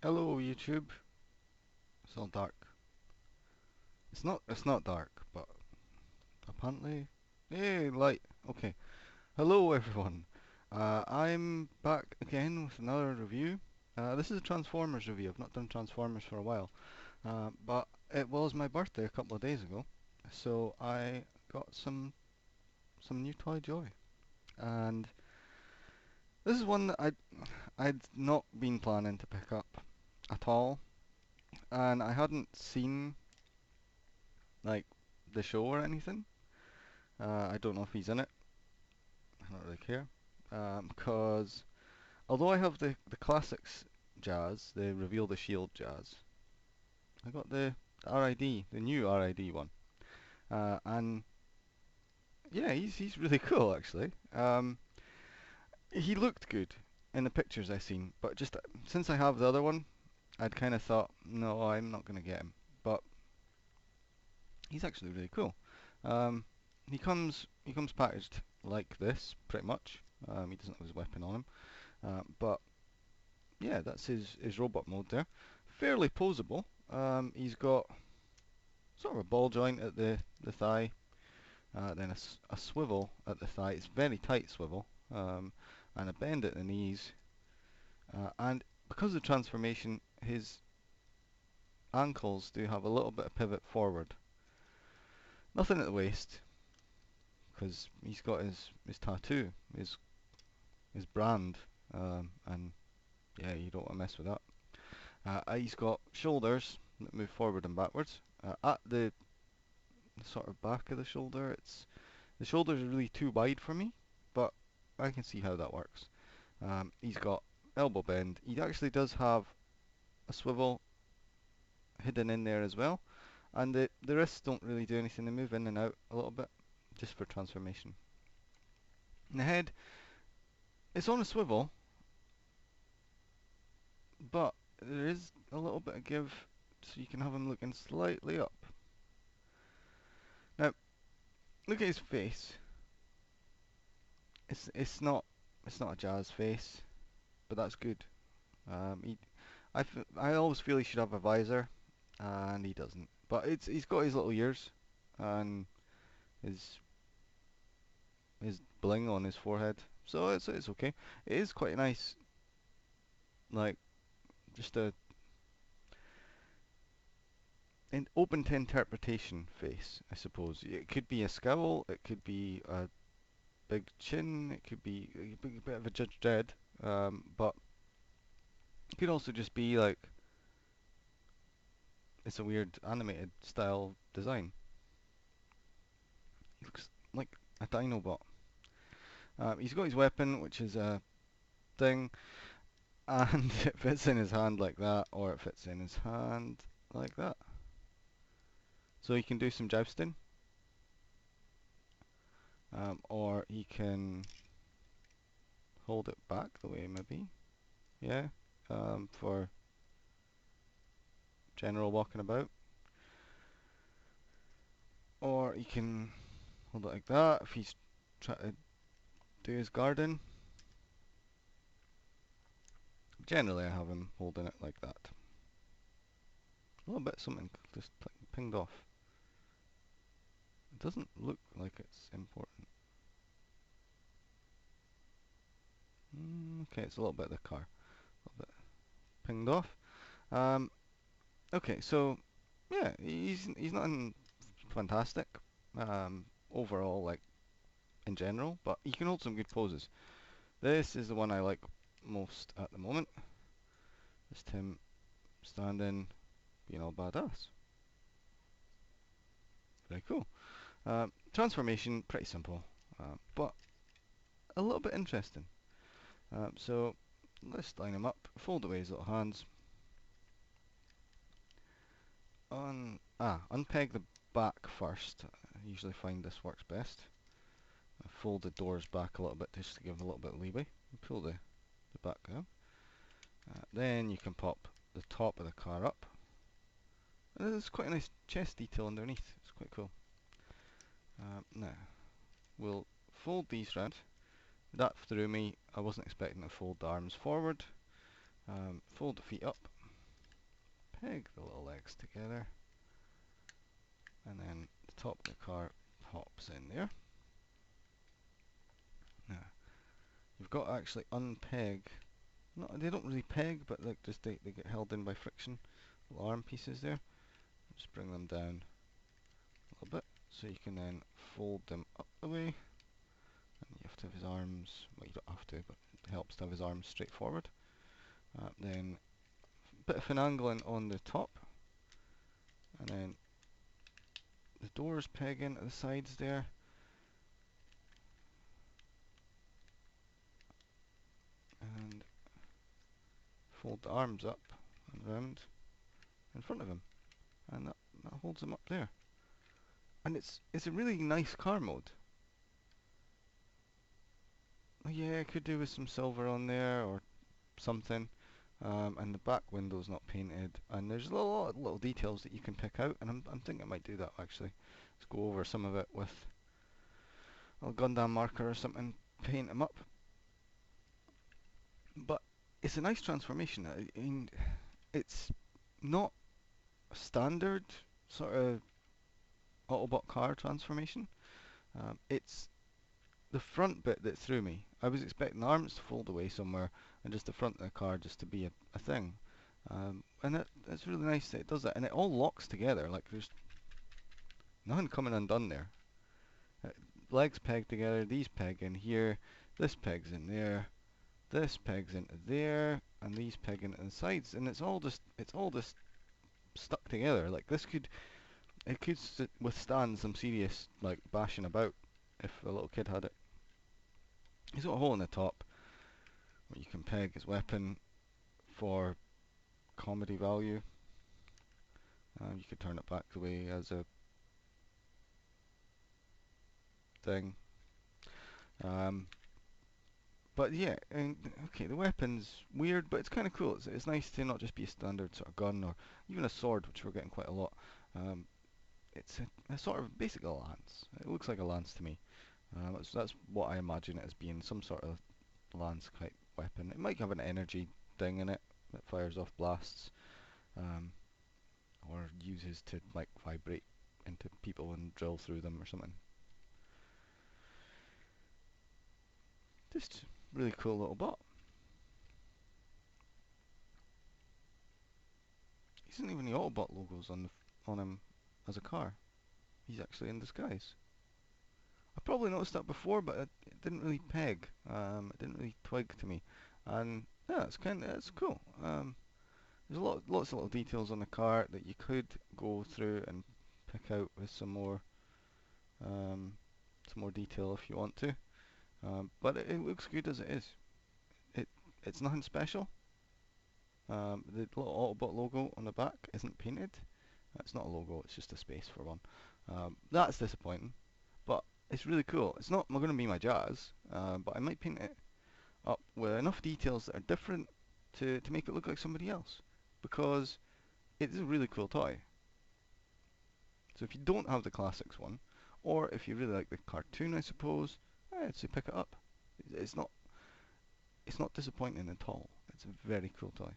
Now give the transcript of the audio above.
Hello YouTube. It's all dark. It's not dark, but apparently hey light. Okay. Hello everyone. I'm back again with another review. This is a Transformers review. I've not done Transformers for a while. But it was my birthday a couple of days ago. So I got some new Toy Joy. And this is one that I'd not been planning to pick up at all. And I hadn't seen like the show or anything. I don't know if he's in it. I don't really care. Because although I have the classics jazz, the Reveal the Shield jazz, I got the RID, the new RID one. And yeah, he's really cool actually. He looked good in the pictures I seen, but just since I have the other one, I'd kind of thought, no, I'm not gonna get him. But he's actually really cool. Um, he comes packaged like this, pretty much. He doesn't have his weapon on him. But yeah, that's his robot mode there. Fairly posable. He's got sort of a ball joint at the thigh, then a swivel at the thigh. It's very tight swivel, and a bend at the knees. And because of the transformation, his ankles do have a little bit of pivot forward. Nothing at the waist, because he's got his tattoo, his brand, and yeah, you don't want to mess with that. He's got shoulders that move forward and backwards. At the sort of back of the shoulder, the shoulders are really too wide for me, but I can see how that works. He's got elbow bend. He actually does have a swivel hidden in there as well, and the wrists don't really do anything. They move in and out a little bit, just for transformation. And the head, it's on a swivel, but there is a little bit of give, so you can have him looking slightly up. Now, look at his face. It's not a jazz face, but that's good. He, I always feel he should have a visor, and he doesn't. But he's got his little ears, and his his bling on his forehead, so it's okay. It is quite nice, like just an open to interpretation face, I suppose. It could be a scowl, it could be a big chin, it could be a bit of a Judge Dredd, but it could also just be like it's a weird animated style design. He looks like a Dinobot. He's got his weapon, which is a thing, and it fits in his hand like that, or it fits in his hand like that. So he can do some jousting, or he can hold it back the way maybe, yeah, for general walking about. Or he can hold it like that if he's trying to do his garden. Generally, I have him holding it like that. A little bit something just pinged off. It doesn't look like it's important. Okay, it's a little bit of the car. A little bit pinged off. Um, okay, so yeah, he's nothing fantastic overall, like in general, but he can hold some good poses. This is the one I like most at the moment. Just him standing, being all badass. Very cool. Transformation, pretty simple, but a little bit interesting. So let's line him up, fold away his little hands, unpeg the back first. I usually find this works best. Fold the doors back a little bit just to give a little bit of leeway. Pull the back down. Then you can pop the top of the car up. And there's quite a nice chest detail underneath. It's quite cool. Now, we'll fold these round. That threw me. I wasn't expecting to fold the arms forward. Fold the feet up. peg the little legs together, and then the top of the car hops in there. Now, you've got to actually unpeg. No, they don't really peg, but like just they get held in by friction. Little arm pieces there. Just bring them down a little bit, so you can then fold them up the way. And you have to have his arms. Well, you don't have to, but it helps to have his arms straight forward. Then a bit of finagling on the top, and then the doors pegging at the sides there. And fold the arms up and round in front of him, and that holds him up there. And it's a really nice car mode. Yeah, I could do with some silver on there or something. And the back window's not painted, and there's a lot of little details that you can pick out, and I'm thinking I might do that actually. Let's go over some of it with a Gundam marker or something, paint them up. But it's a nice transformation. I mean, it's not a standard sort of Autobot car transformation. It's the front bit that threw me. I was expecting the arms to fold away somewhere and just the front of the car just to be a thing. And it's really nice that it does that, and it all locks together. Like there's nothing coming undone there. Uh, Legs pegged together, these peg in here, this pegs in there, this pegs into there, and these peg into the sides, and it's all just stuck together. Like it could withstand some serious like bashing about if a little kid had it. He's got a hole in the top where you can peg his weapon for comedy value. You could turn it back the way as a thing. But yeah, okay, the weapon's weird, but it's kind of cool. It's nice to not just be a standard sort of gun or even a sword, which we're getting quite a lot. Um, it's a sort of basically a lance. It looks like a lance to me. That's what I imagine it as being, some sort of lance type weapon. It might have an energy thing in it that fires off blasts, um, or uses to like vibrate into people and drill through them or something. Just really cool little bot. Isn't even the Autobot logos on him as a car. He's actually in disguise. I probably noticed that before, but it didn't really peg. It didn't really twig to me, and yeah, it's cool. There's lots of little details on the car that you could go through and pick out with um, some more detail if you want to. But it looks good as it is. It it's nothing special. The little Autobot logo on the back isn't painted. It's not a logo, it's just a space for one. That's disappointing, but it's really cool. It's not going to be my jazz, but I might paint it up with enough details that are different to make it look like somebody else, because it is a really cool toy. So if you don't have the classics one, or if you really like the cartoon, I suppose, I'd say pick it up. It's not disappointing at all. It's a very cool toy.